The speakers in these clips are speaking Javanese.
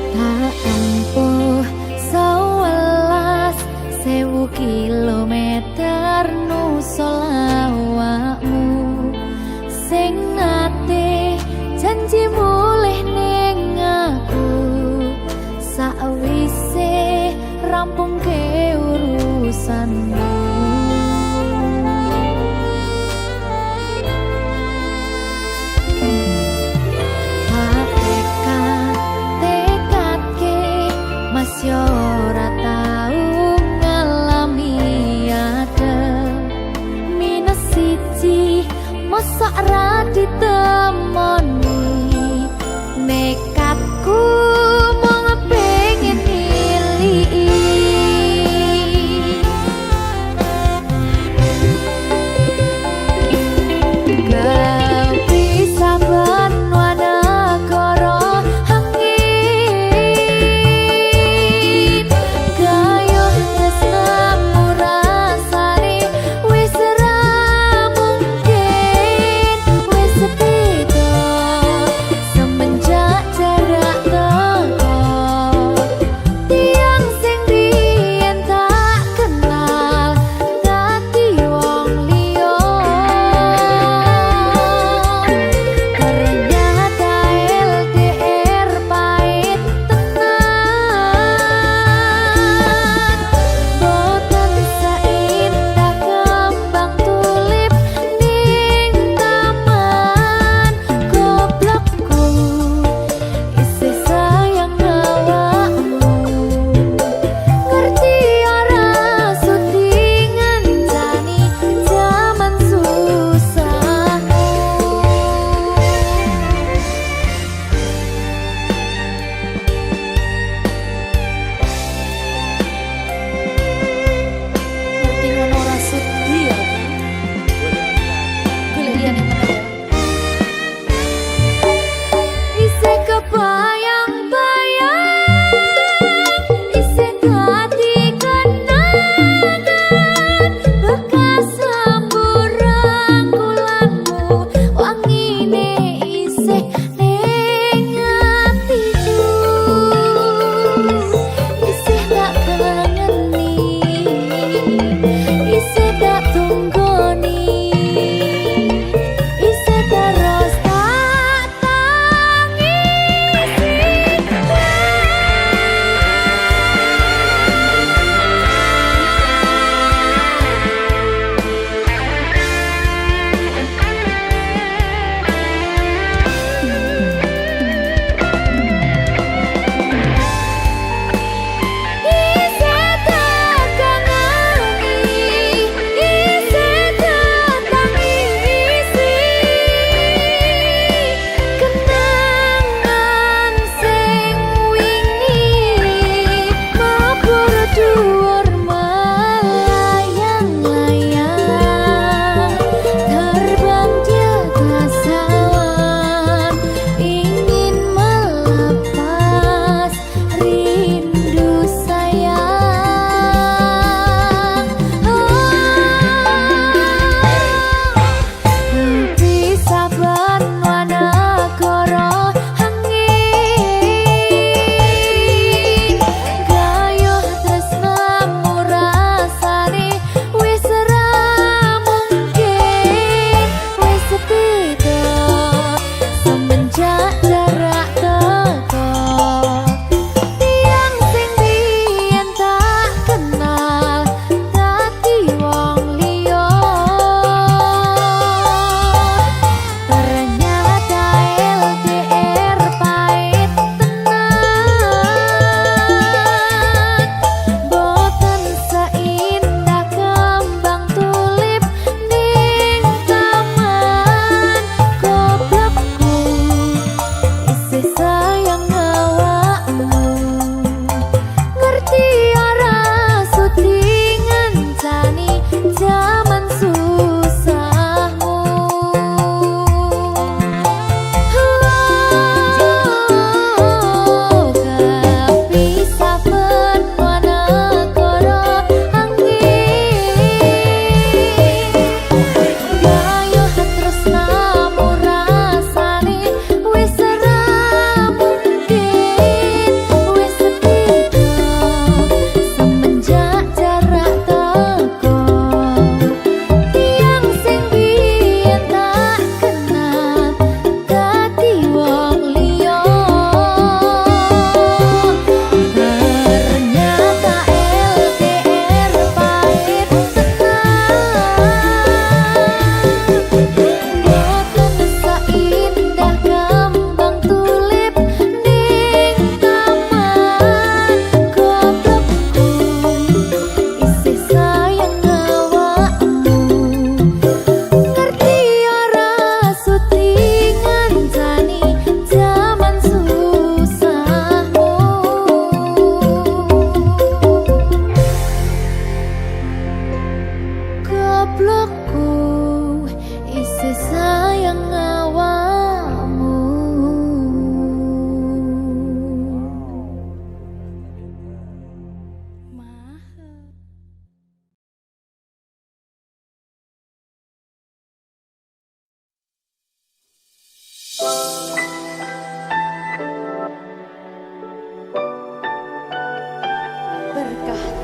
Tak empuh 11.000 kilometer nusa awakmu sing ate janji mulih ning aku sakwise rampung ke urusanmu. Masih ora tau ngalami ada minus siji mosok ra ditemoni nekatku mung pengen milih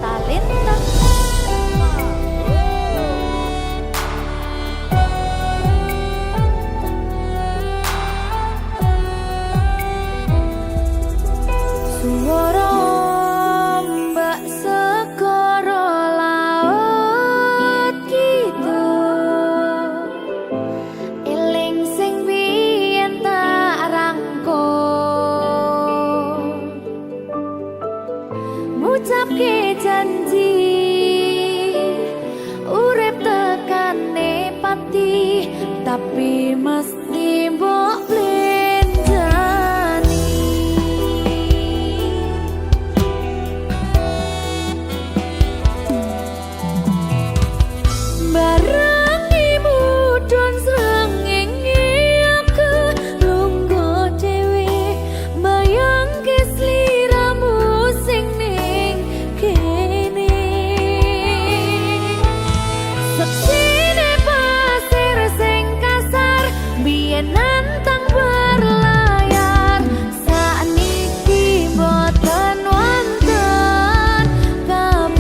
talenta. Suara ombak segara laut gitu, eling sing biyen tak rangkul, ngucapke janji urip tekane pati, tapi mesti mbok nantang berlayar, sakniki boten wonten kabar.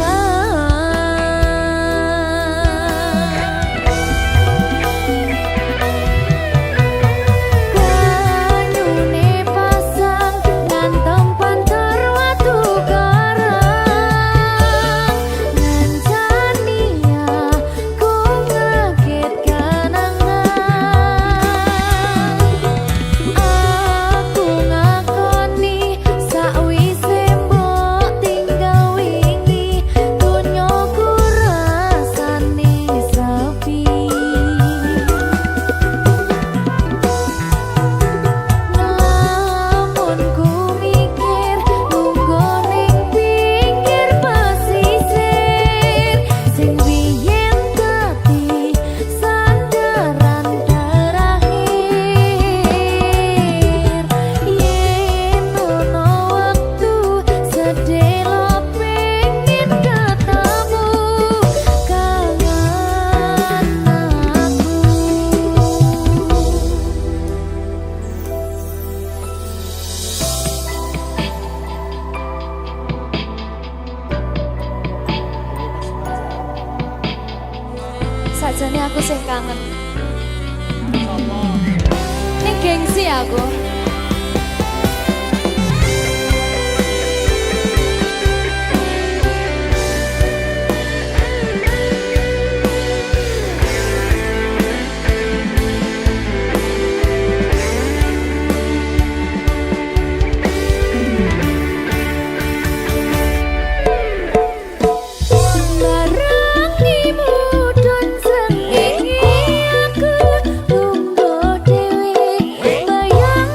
Banyune pasang ngantem pantar watu karang, ngancani aku ngaget kenangan. Sajane aku sih kangen. Ini gengsi aku. Bayang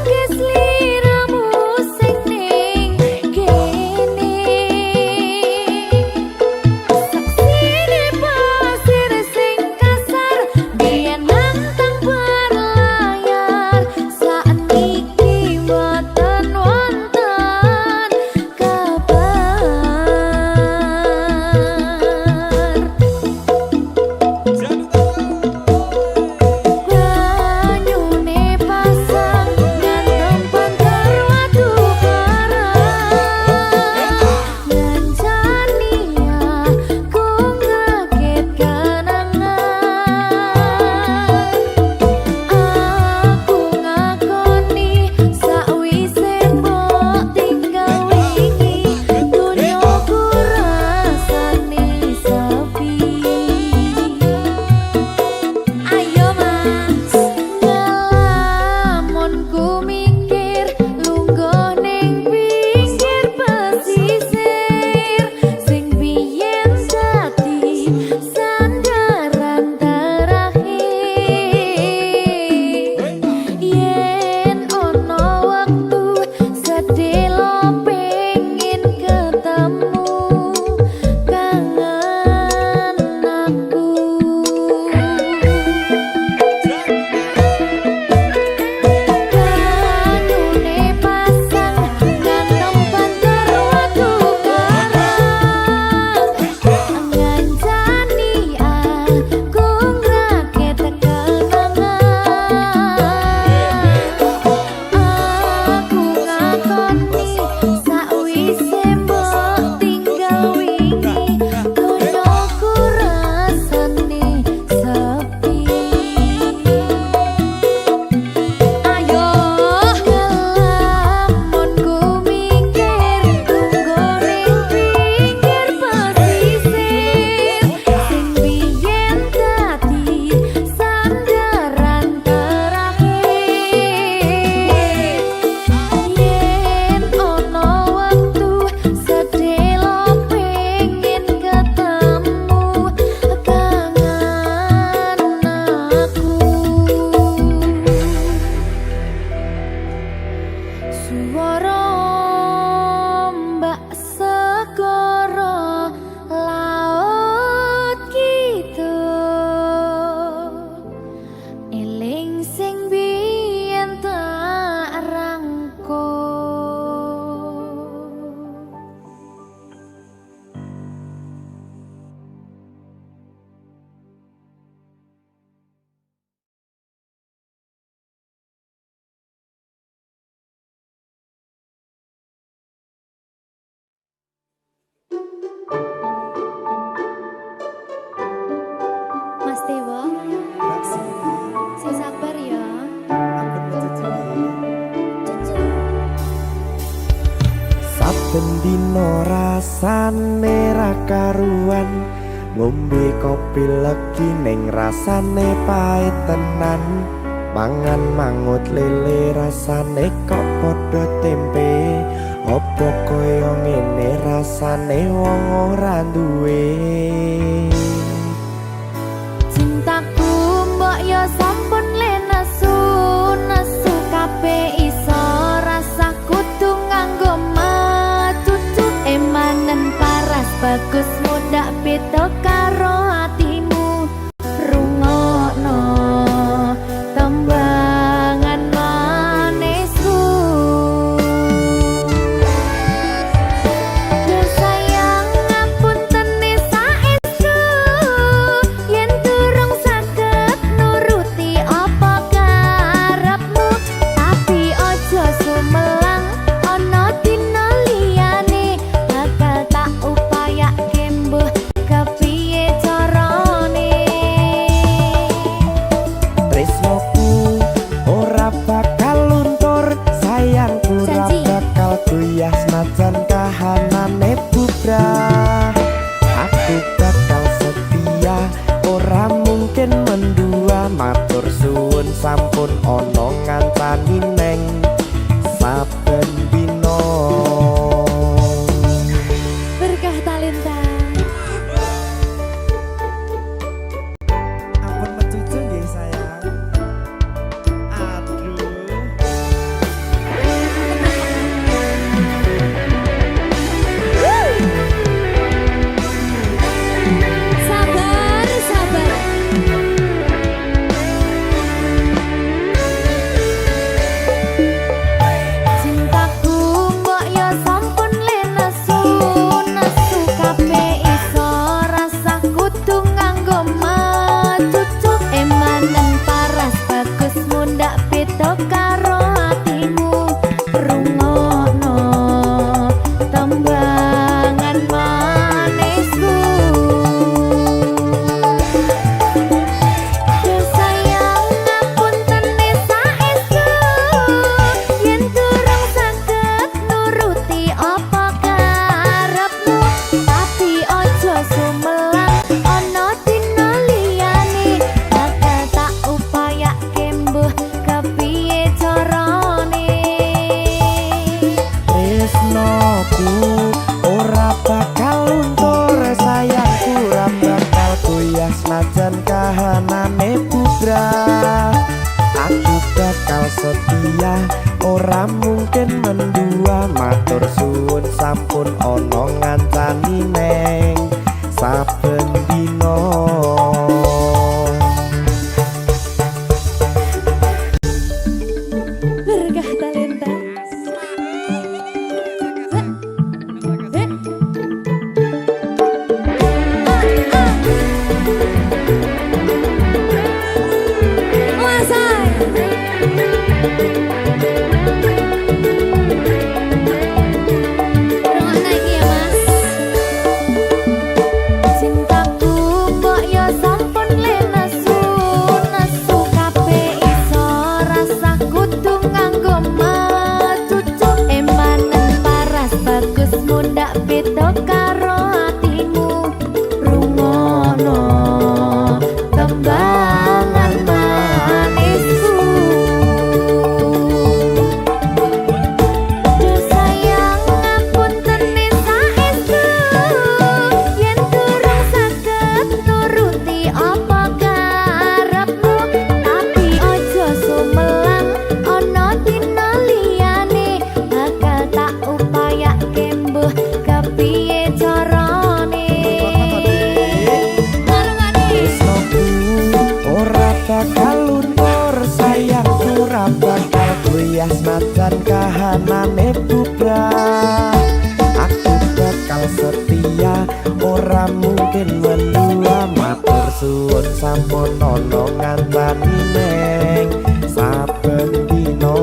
rasane ra karuan, ngombe kopi legi ning rasane pahit tenan. Mangan mangut lele rasane kok padha tempe, opo koyo ngene rasane wong ora duwe. Cintaku mbok yo sampun le nesu nesu kabeh iso rasa kudu nganggo matutu emanen paras bagus mudak beda karo atimu rungokno tembangan manisku. Duh sayang ngapunten saestu yen durung saged nuruti apa karepmu, tapi ojo sumelang ana dina liyane bakal tak upayake mbuh kepiye carane. Tresnoku ora bakal luntur, sayangku ora Janji. bakal goyah senajan kahanane bubrah. Aku bakal setia, ora mungkin mendua. Matur suwun sampun ana ngancani neng saben dina. Berkah talenta. Ampun mecucu nggih sayang. Aduh. Sabar, sabar. Cintaku mbok yo sampun le nesu nesu kabeh iso rasa kudu nganggo matutu emanen paras bagus mundak beda karo atimu rungokno tembangan manisku. Duh sayang ngapunten saestu yen durung saged nuruti apa karepmu, tapi ojo sumelang ana dina liyane bakal tak upayake mbuh kepiye carane. Tresnoku ora bakal luntur, sayangku ora bakal goyah senajan kahanane bubrah. Aku bakal setia, ora mungkin mendua. Matur suwun sampun ana ngancani neng saben dina. Berkah talenta. Rungokno iki ya, Mas. Cintaku mbok yo sampun le nesu nesu kabeh iso rasa kudu nganggo matutu emanen paras bagus mundak beda karo atimu rungokno tembangan manisku. Duh sayang ngapunten saestu yen durung saged nuruti apa karepmu, tapi ojo sumelang ana dina liyane bakal tak upayake mbuh kepiye carane. Marungane Tresnoku ora bakal luntur, sayangku ora bakal goyah senajan kahanane bubrah. Aku bakal setia, ora mungkin mendua. Matur suwun sampun ana ngancani neng saben dina.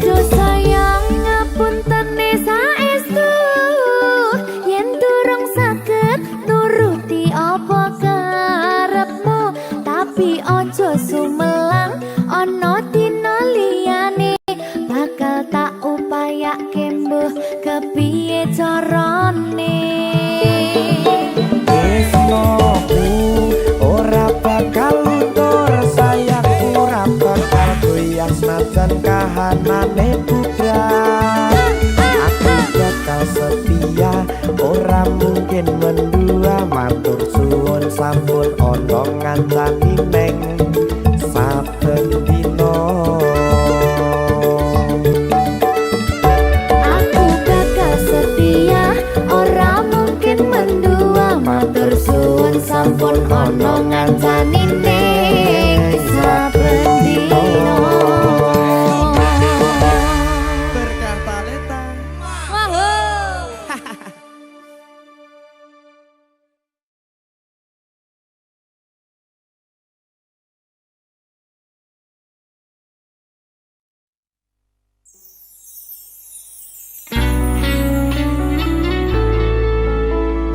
Duh sayang ngapunten saestu yen durung saged nuruti apa karepmu, tapi ojo sumelang ana dina liyane bakal tak upayake nindyak kembuh kepiye carane. Tresnoku ora bakal luntur, sayangku ora bakal goyah senajan kahanane bubrah. Aku bakal setia, ora mungkin mendua, matur suwun sampun ana ngancani neng saben dina. Aku bakal setia, ora mungkin mendua, matur suwun sampun ana ngancani ning saben dina.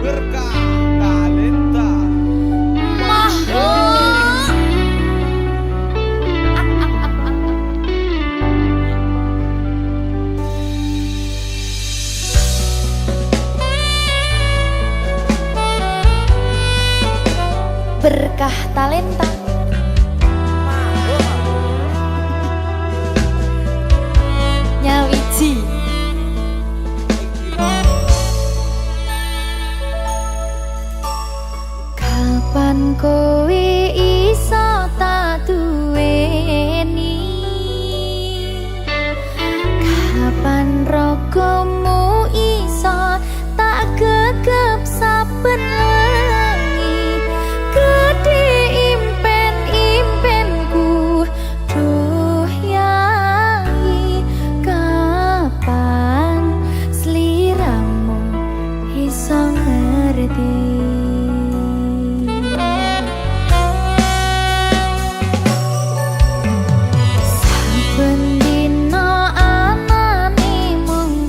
Berkah talenta. Berkah talenta. Berkah talenta. Nyawiji. Kapan kowe iso tak duweni? Kapan rogomu iso tak gegep saben wengi? Gede impen-impenku, duh yai, kapan sliramu iso ngerti? Saben dina anane mung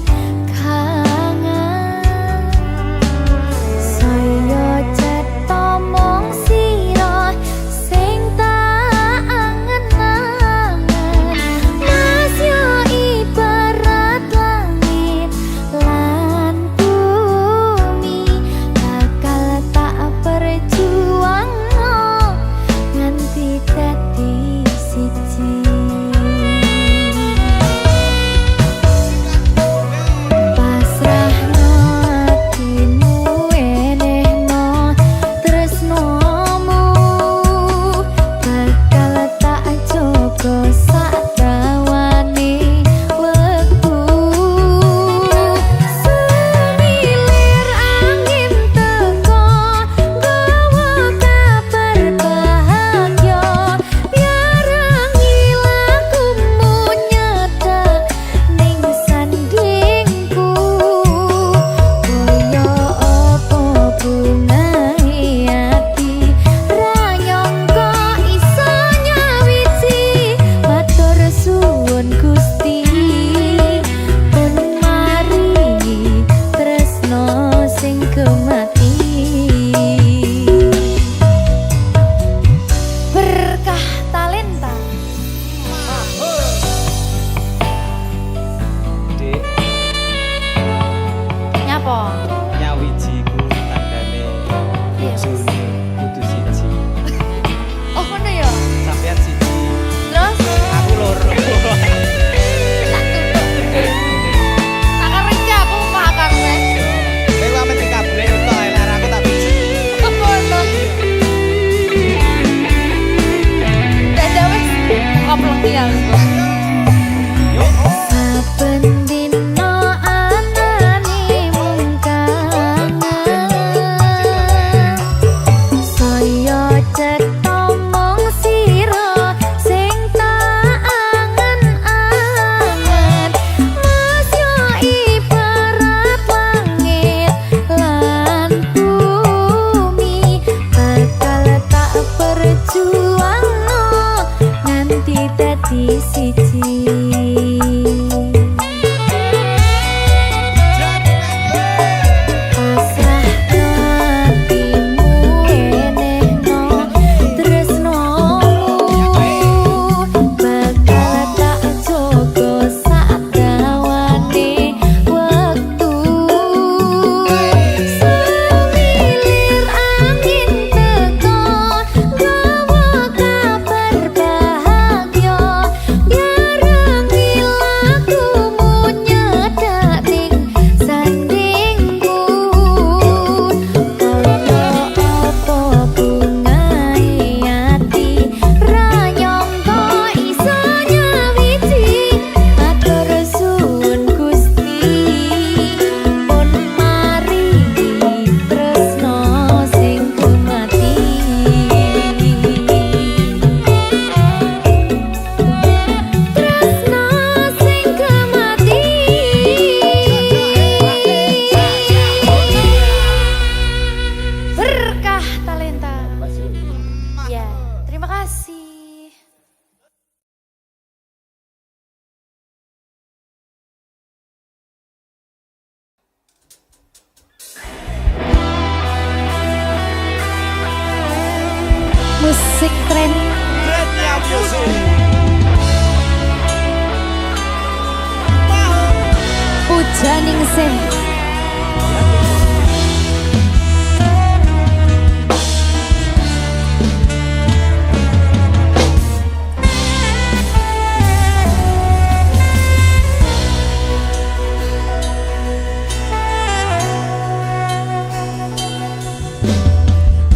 Janingsih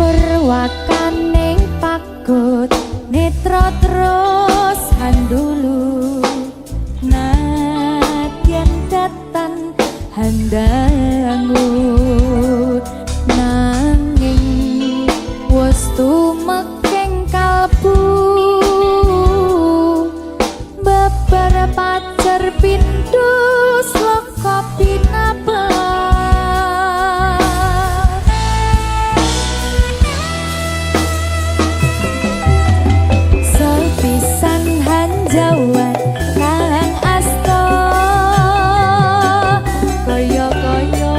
perwakaning pagut netra terus handulu nadyan datan handangu nanging wis tumekeng kalbu beber pacar pintu sloka pinabah Jawan kang asta kaya-kaya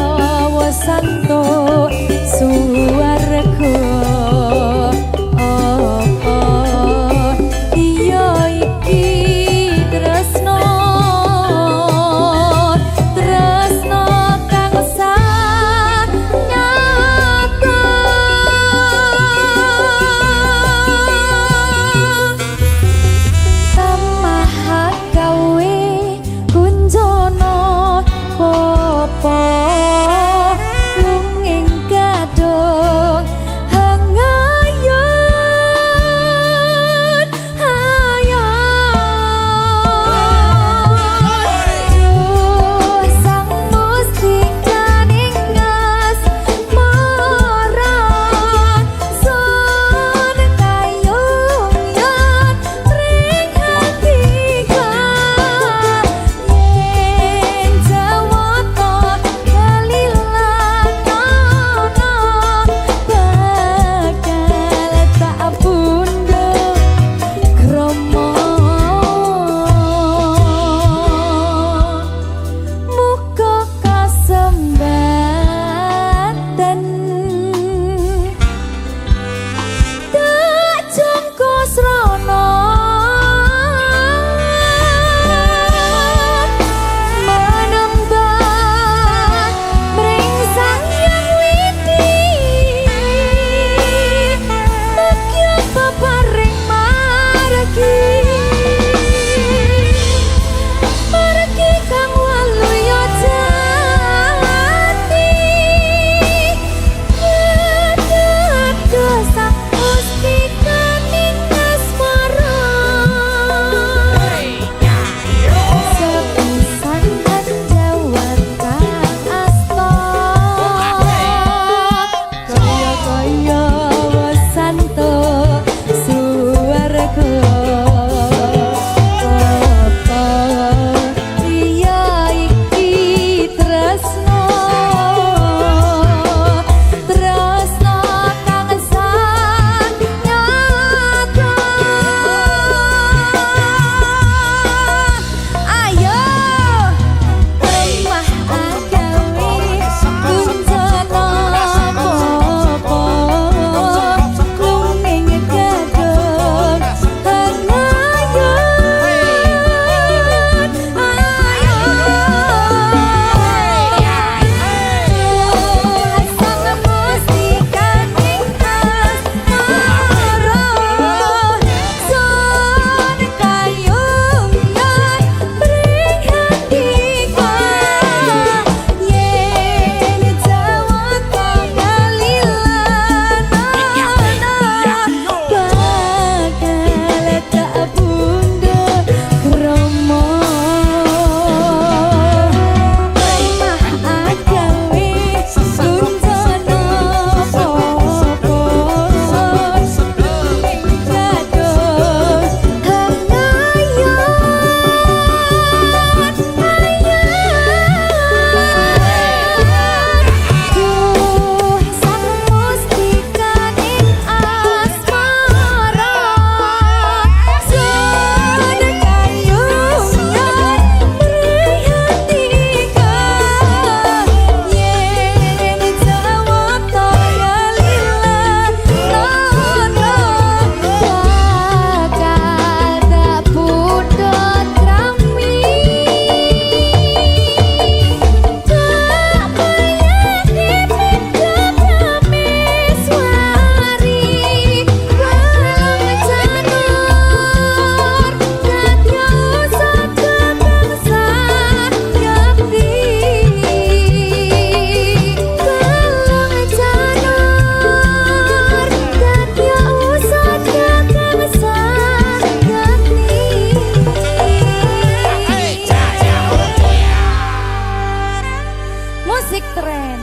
musik tren.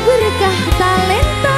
Berkah talenta.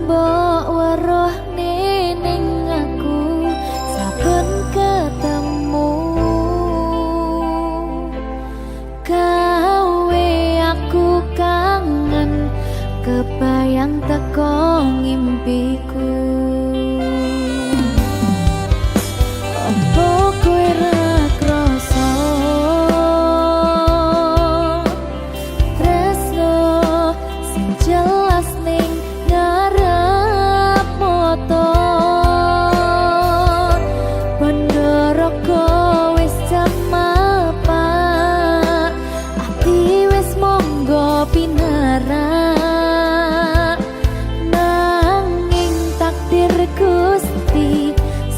mbok weruh ning aku saben ketemu gawe aku kangen kebayang teko ngimpiku. Apa kowe ra krasa tresno sing jelas ning ngarep motor Pandoroko wis jamapak ati wis monggo pinarak nanging takdir Gusti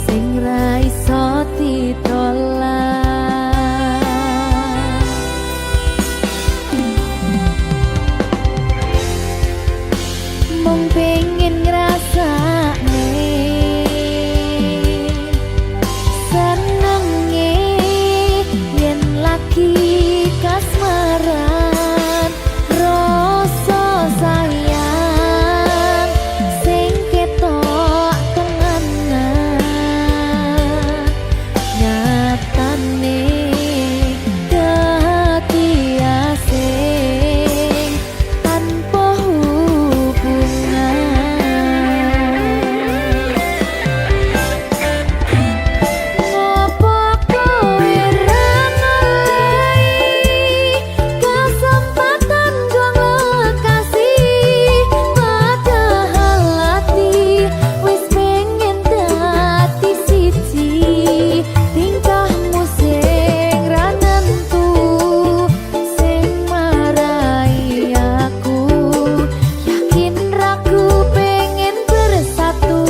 sing ra iso ditolak. Mung pengen ngrasakne senenge yen lagi kasmaran rasa sayang sing ketok tenganan nyatane dadi asing tanpa hubungan. Ngopo kowe ra ngalih kesempatan gong lekasih padahal hati wis pengen dadi siji tingkahmu sing ra nentu sing marai aku yakin ragu pengen bersatu.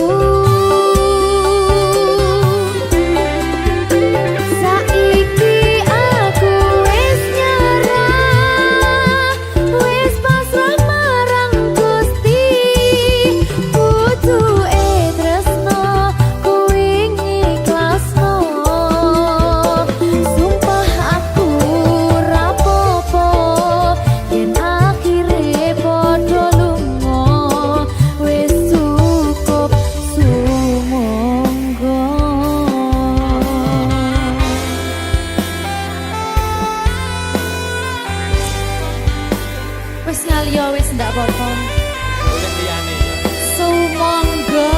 Saiki aku wis nyerah wis pasrah marang Gusti pucuke tresno kuwi ngikhlasno sumpah aku ra popo yen akhire padha lunga wis cukup sumangga. Wis ngaliyo wis ndak apa-apa. Boleh liyane ya. Sumangga.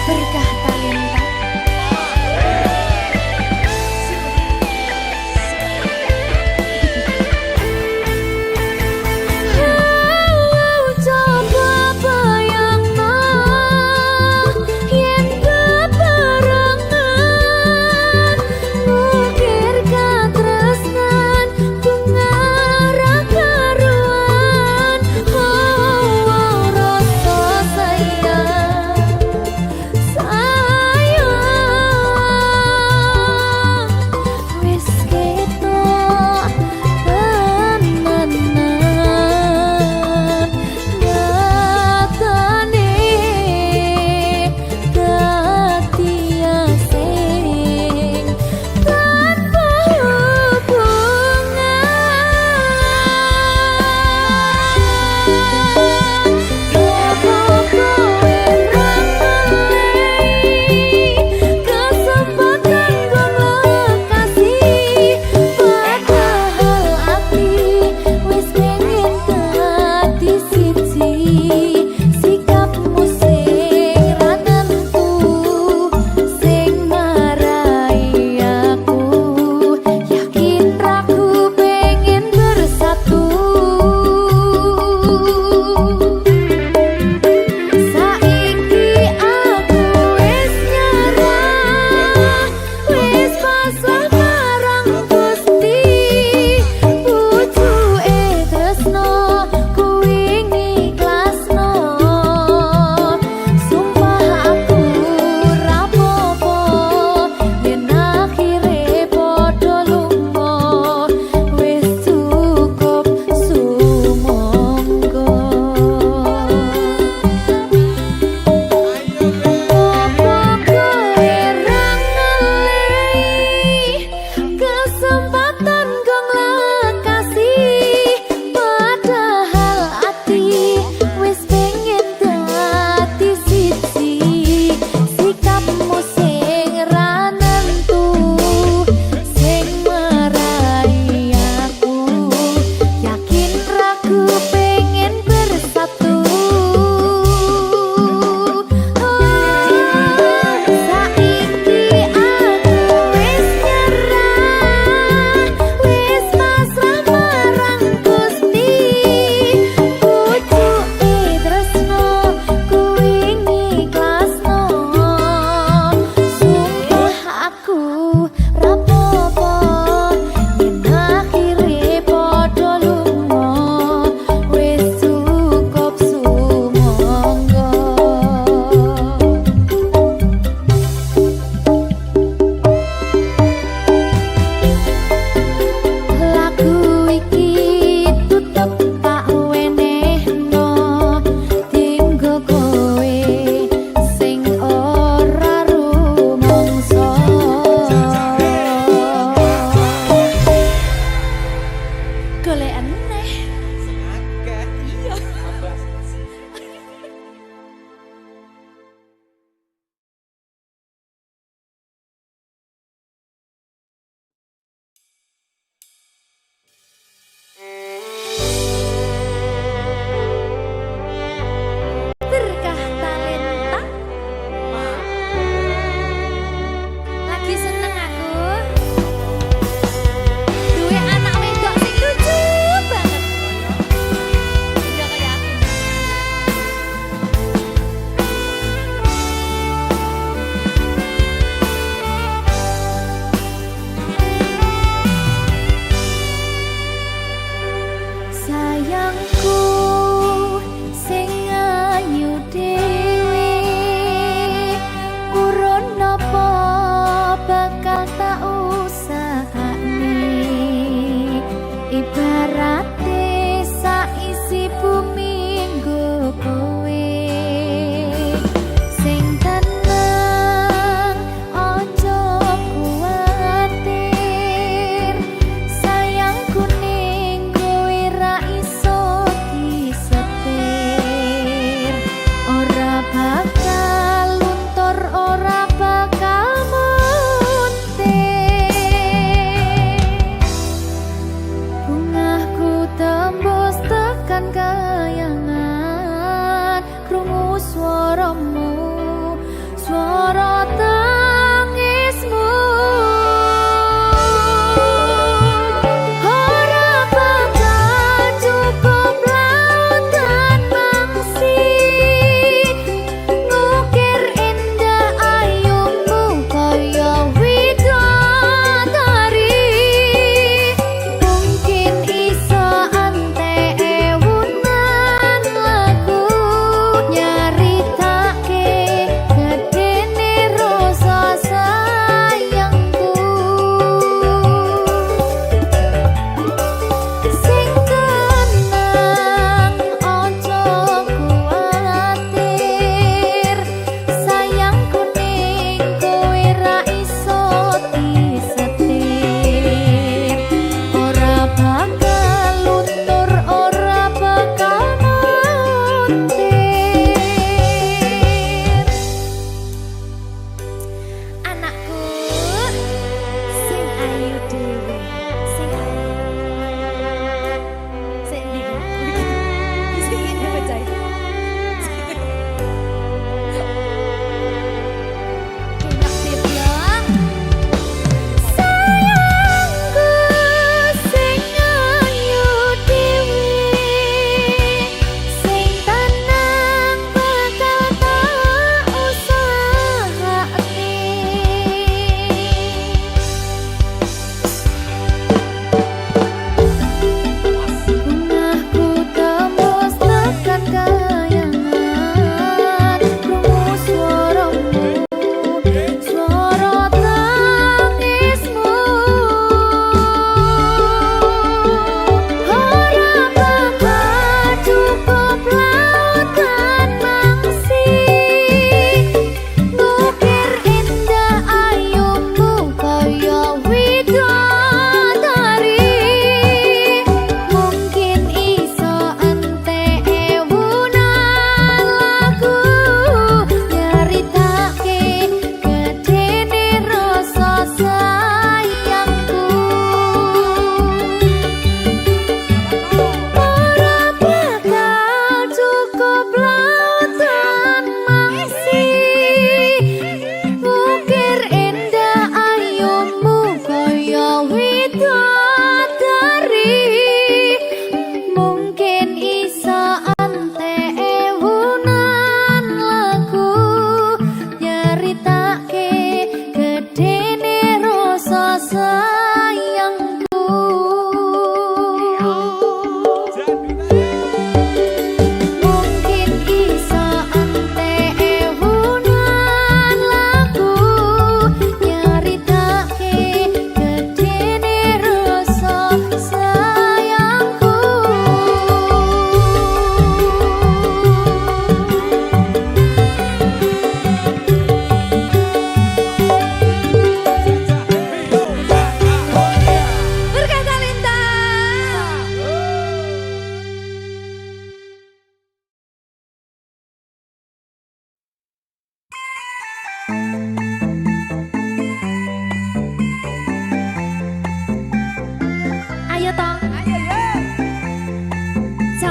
Berkah talenta. Coba bayangno yen bebarengan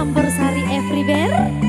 Campur Sari Everywhere.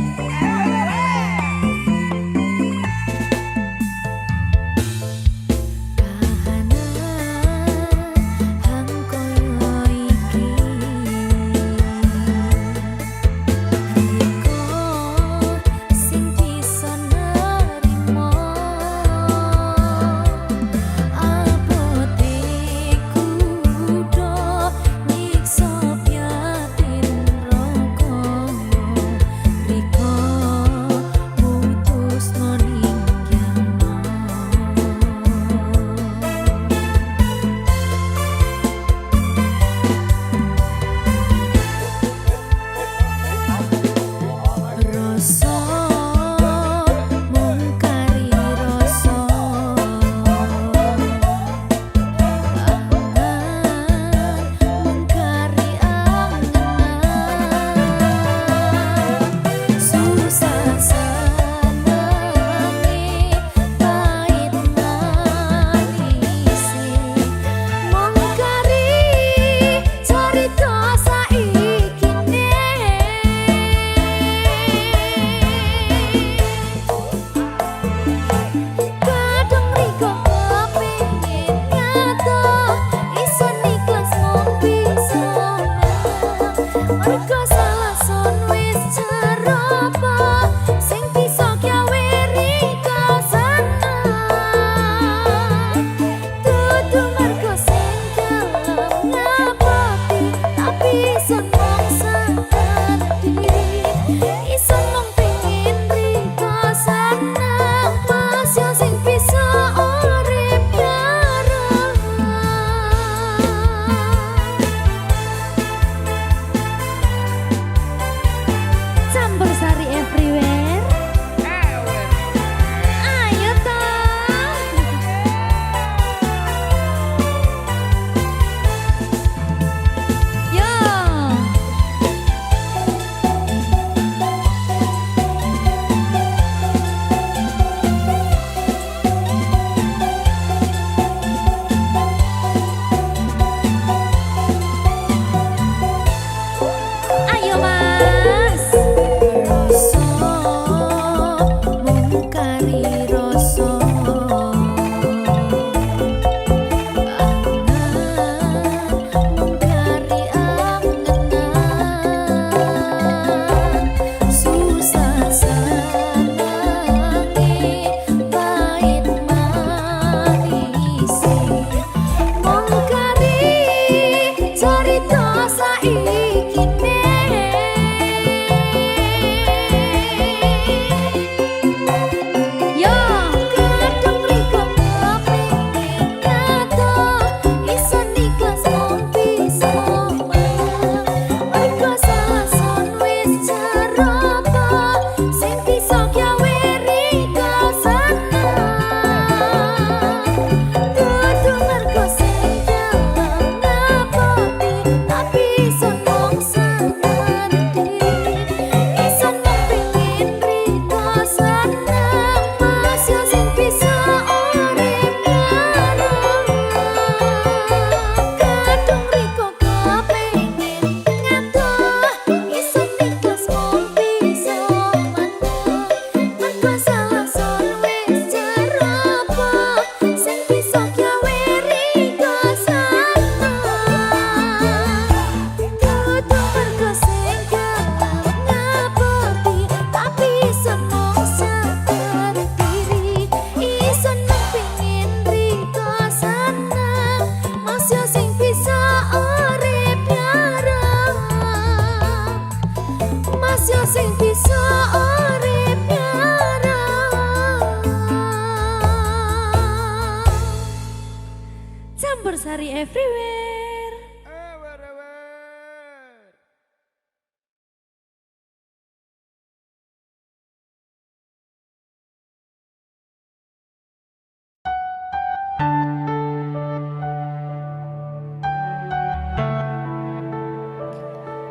everywhere.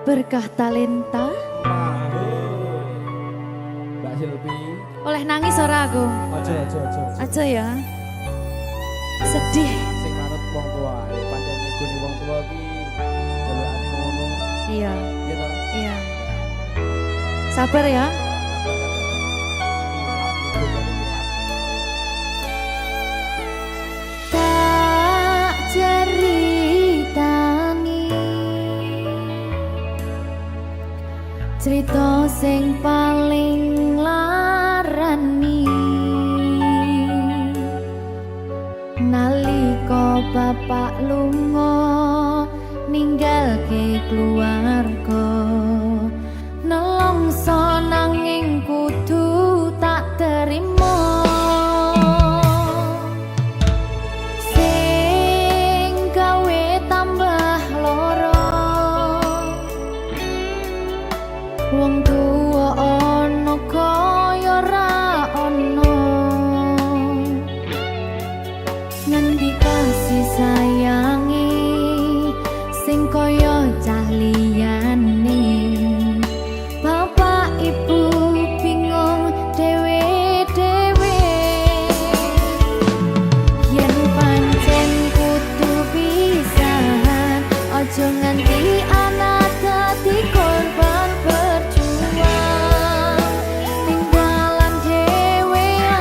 Berkah talenta. Mbak Silvi. Oleh nangis ora aku? Aja ya. Sedih. Sing manut wong tua, pancen ngegoni wong tua ki jelukane ngono. Iya. Iya toh? Iya. Sabar ya. Tak ceritani cerita sing paling larani nalika bapak lunga ninggalke keluarga nelongso nanging kudu tak terima sing gawe tambah loro wong tuwa ana kaya ra ana ngendi kasih sayangi sing kaya cah liyane bapak ibu bingung dewe-dewe yen pancen kudu pisahan aja nganti anak dadi korban berjuang tinggalan dewean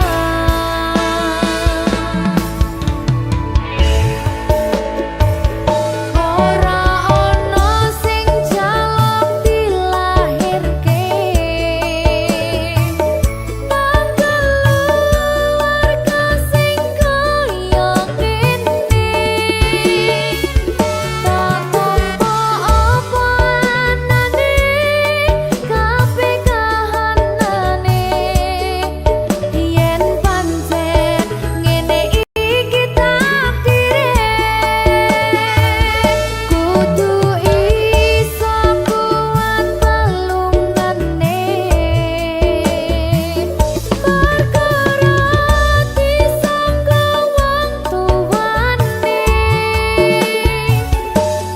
ora ono sing jaluk dilahirke tanggal keluarga sing kaya kene tak tampa apa anane kabeh kahanane yen pancen ngene iki takdire kudu iso kuat balungane perkara disangka wong tuwane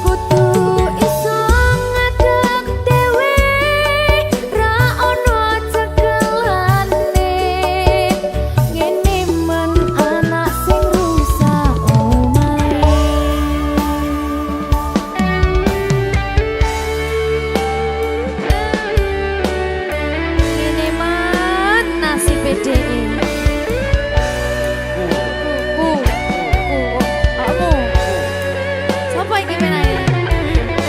kudu iso ngadeg dhewe ra ono cekelane ngene men anak sing rusak omahe ngene men nasib dhewe kamu sapa iki menae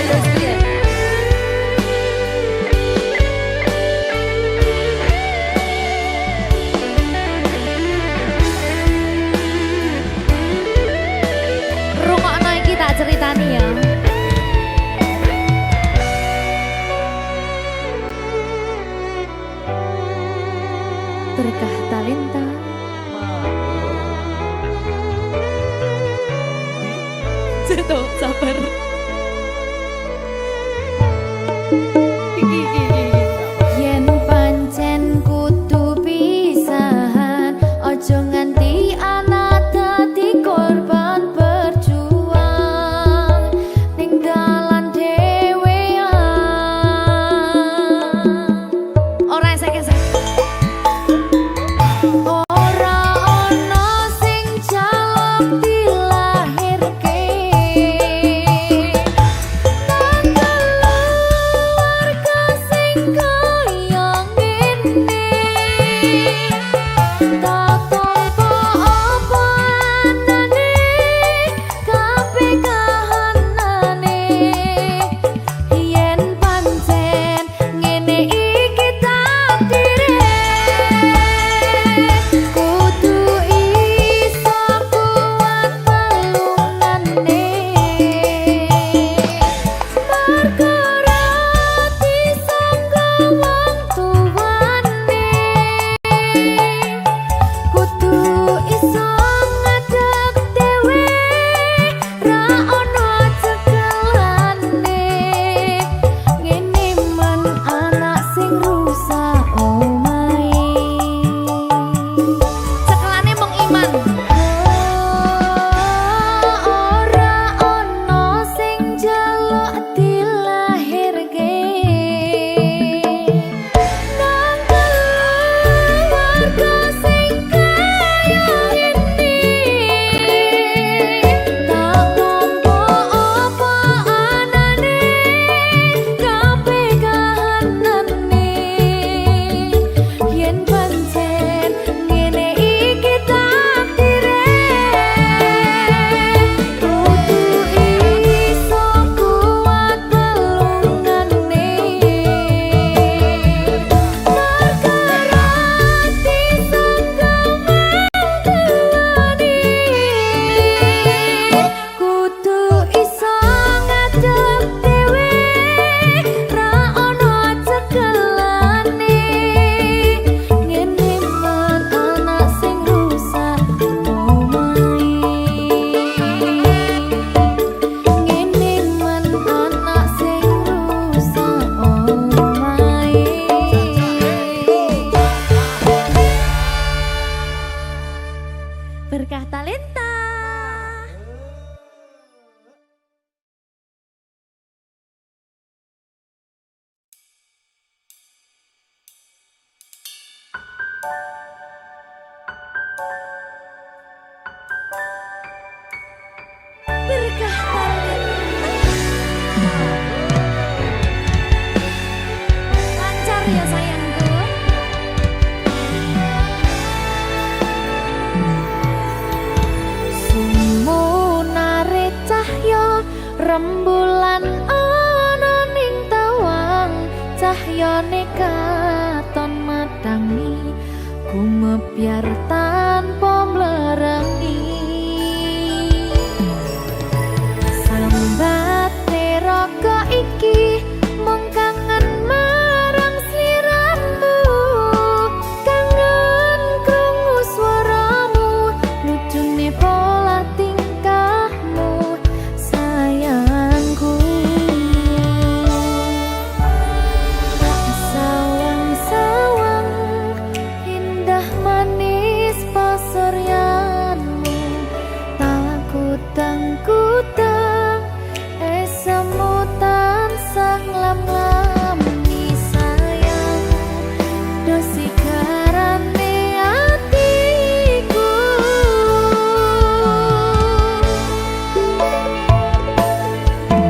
terus piye rungokno iki tak ceritani ya berkah talenta Seto, sabar. Yen pancen kudu pisahan, ojo nganti anak dadi korban berjuang ninggalan dhewean. Ora esek-esek. Ora ono sing jaluk dilahirke Berkah Talenta. Berkah Talenta. Lancar ya sayangku. Sumunare cahya rembulan ana ning tawang, cahyane katon madangi gumebyar tanpa mlerengi. Sambate raga iki mung kangen marang sliramu, kangen krungu swaramu, lucune pola tingkahmu sayangku. Sawang-sawang indah manis pasuryanmu, takutang-kutang esemutan sang lam-lami sayang, dosi karane atiku.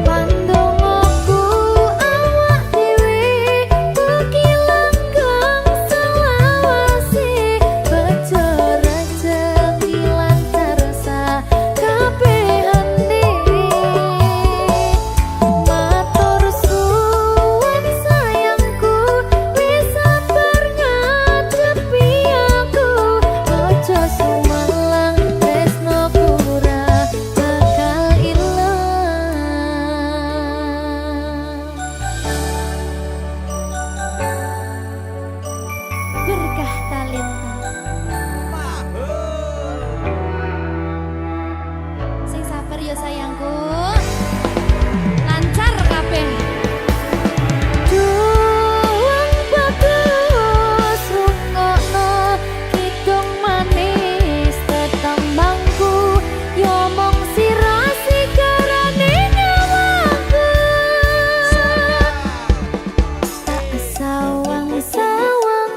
Pandongoku awak dhewe mugi langgeng selawase, bejo rezeki lancar sakabehane. Matur suwun sayangku, wis sabar ngadepi aku, ojo sumelang tresnoku ora bakal ilang. Berkah Talenta. Sing sabar ya sayangku. Lancar kabeh. Juang bagus rungokno kidung manis tetembangku, yo mong sira sigarane nyawaku. Tak sawang-sawang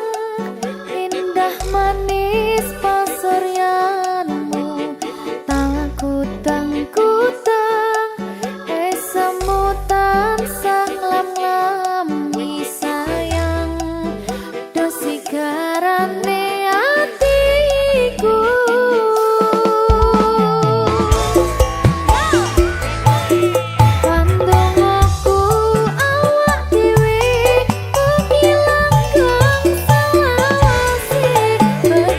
indah manis pasuryanmu, takutang-kutang esemutan sang lam-lami sayang, dosi garane atiku. Pandongoku awak dhewe mugi langgeng selawase, bejo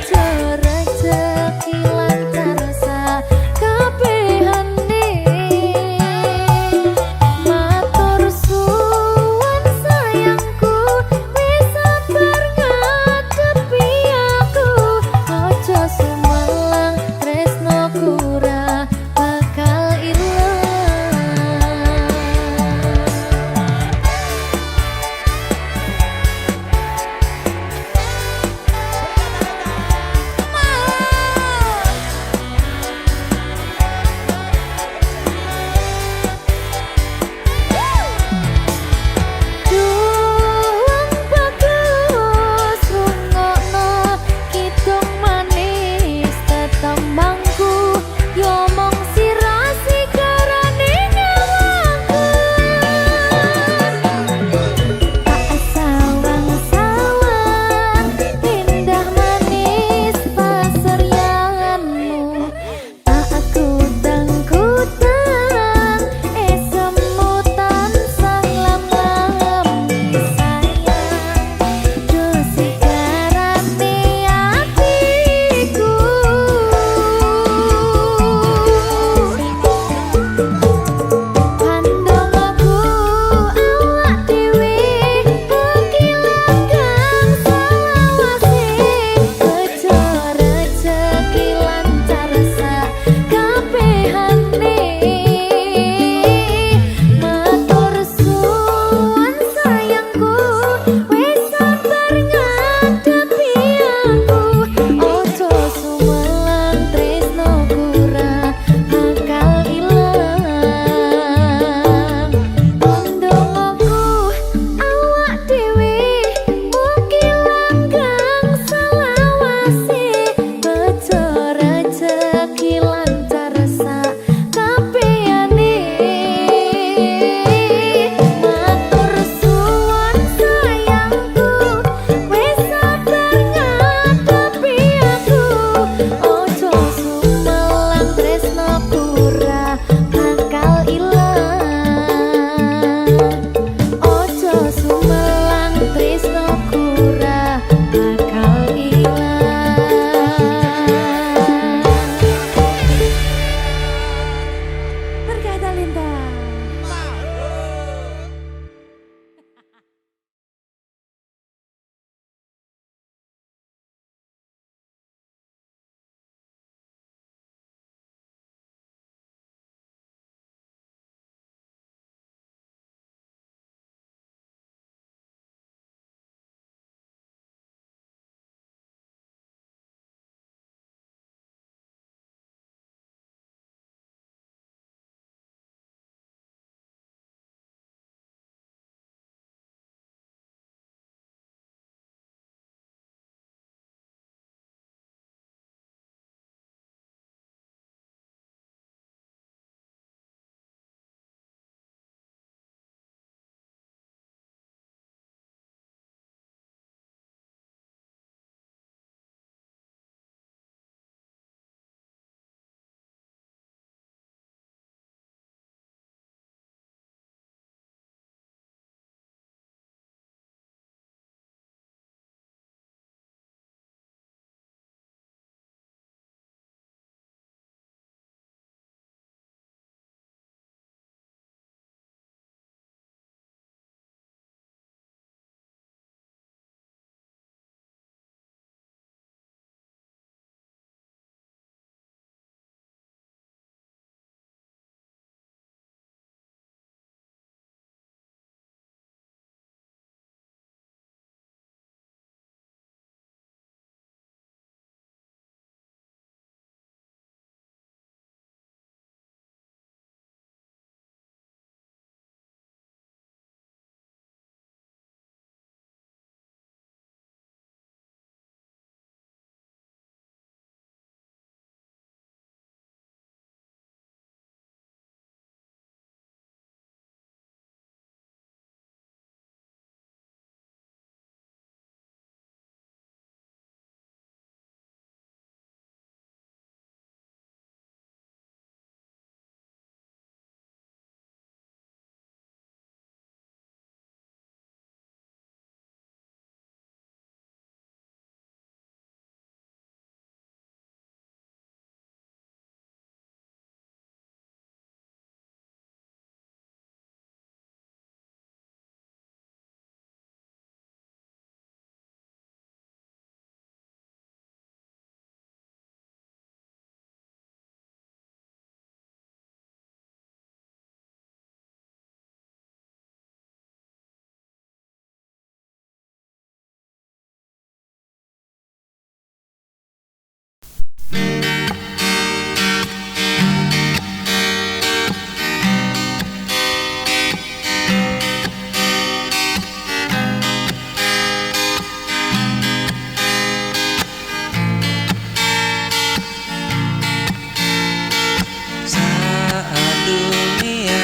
Saat dunia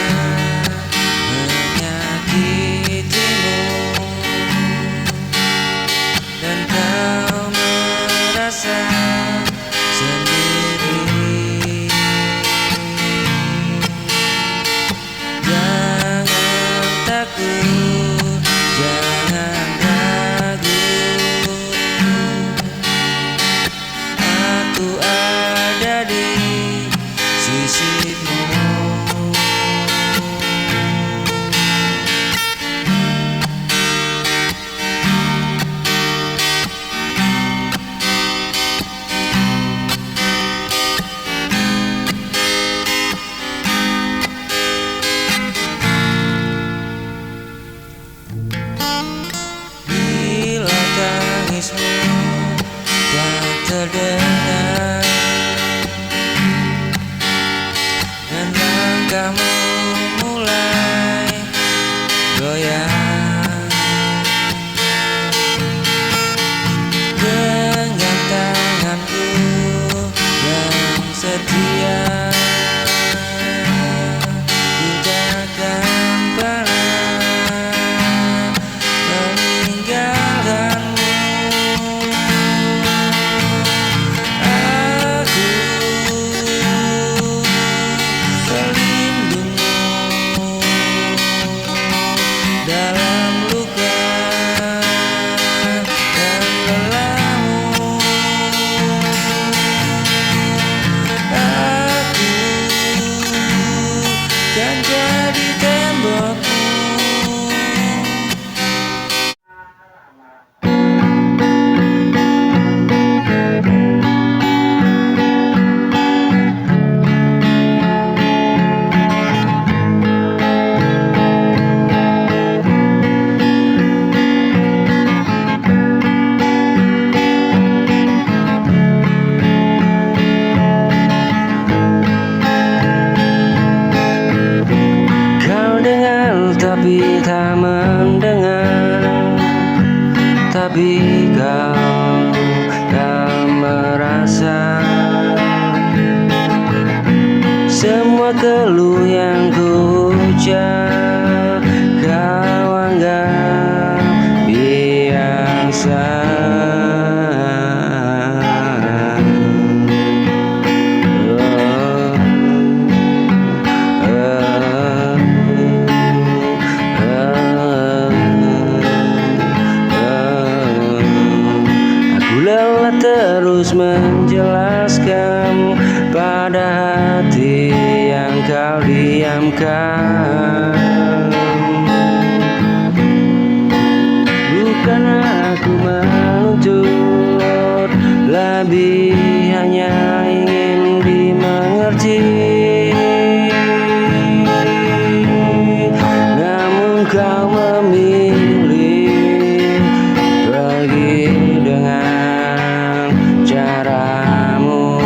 menyakitimu dan kau merasa sendiri, jangan takut, jangan ragu, aku ada di sisimu. Bila tangismu tak terdengar dan langkahmu mulai goyang, dengan tanganku yang setia, ku takkan pernah meninggalkanmu. Aku pelindungmu dalam luka dan lelahmu. Aku kan jadi tembokmu. Kau dengar tapi tak mendengar, tapi kau tak merasa semua keluh yang ku ucap. Kau anggap biasa. Aku lelah terus menjelaskan pada hati yang kau diamkan. Bukan aku menuntut lebih, hanya ingin dimengerti. Namun kau memilih pergi dengan caramu.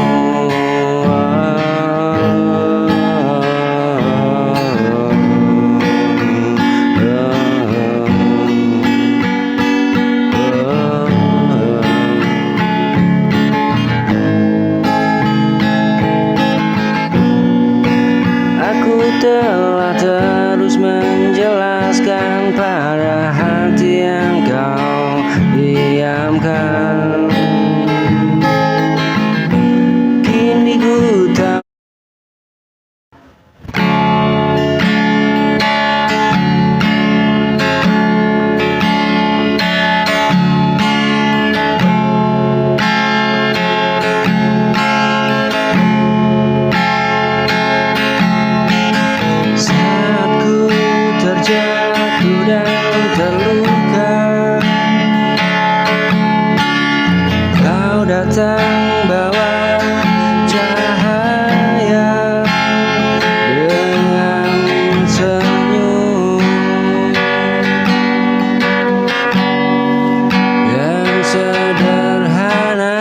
Aku telah terus menjelaskan pada hati yang kau diamkan. Kini ku tahu saat ku terjatuh dan terluka, kau datang bawa cahaya dengan senyum yang sederhana.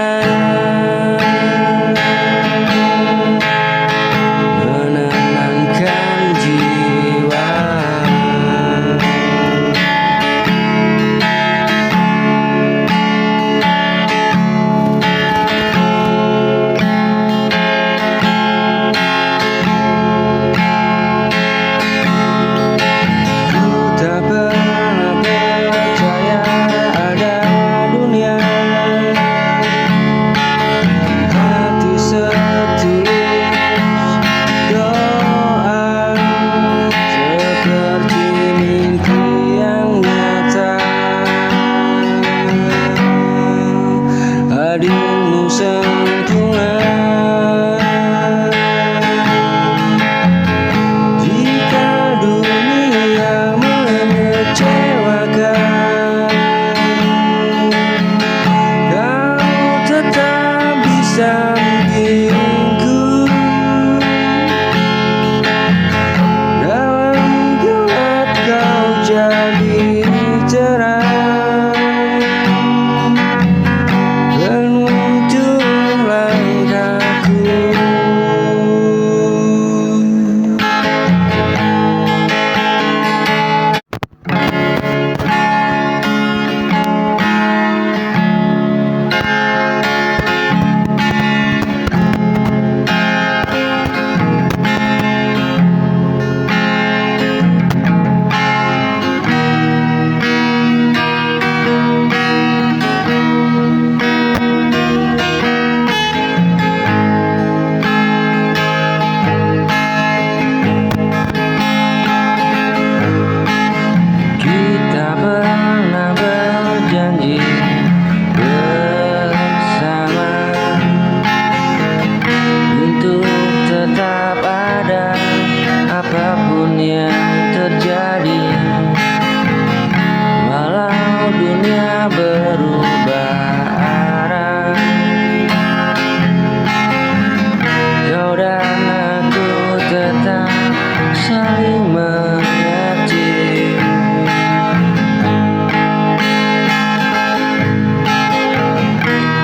hadirmu sempurna. Jika dunia mengecewakan, kau tetap di sampingku. Dalam gelap kau jadi terang, penuntun langkahku. Kita pernah berjanji bersama untuk tetap ada apapun yang terjadi. Walau dunia berubah arah, kau dan aku tetap saling mengerti.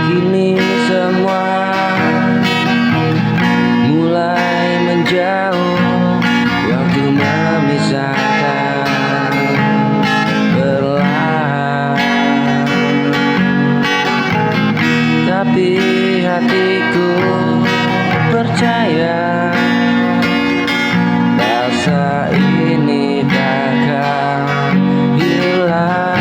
Kini semua mulai menjauh, waktu memisahkan perlahan. Tapi hatiku percaya rasa ini takkan hilang.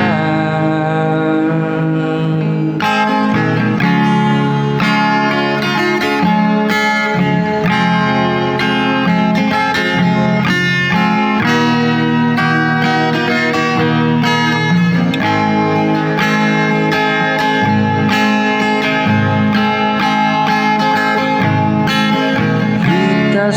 Kita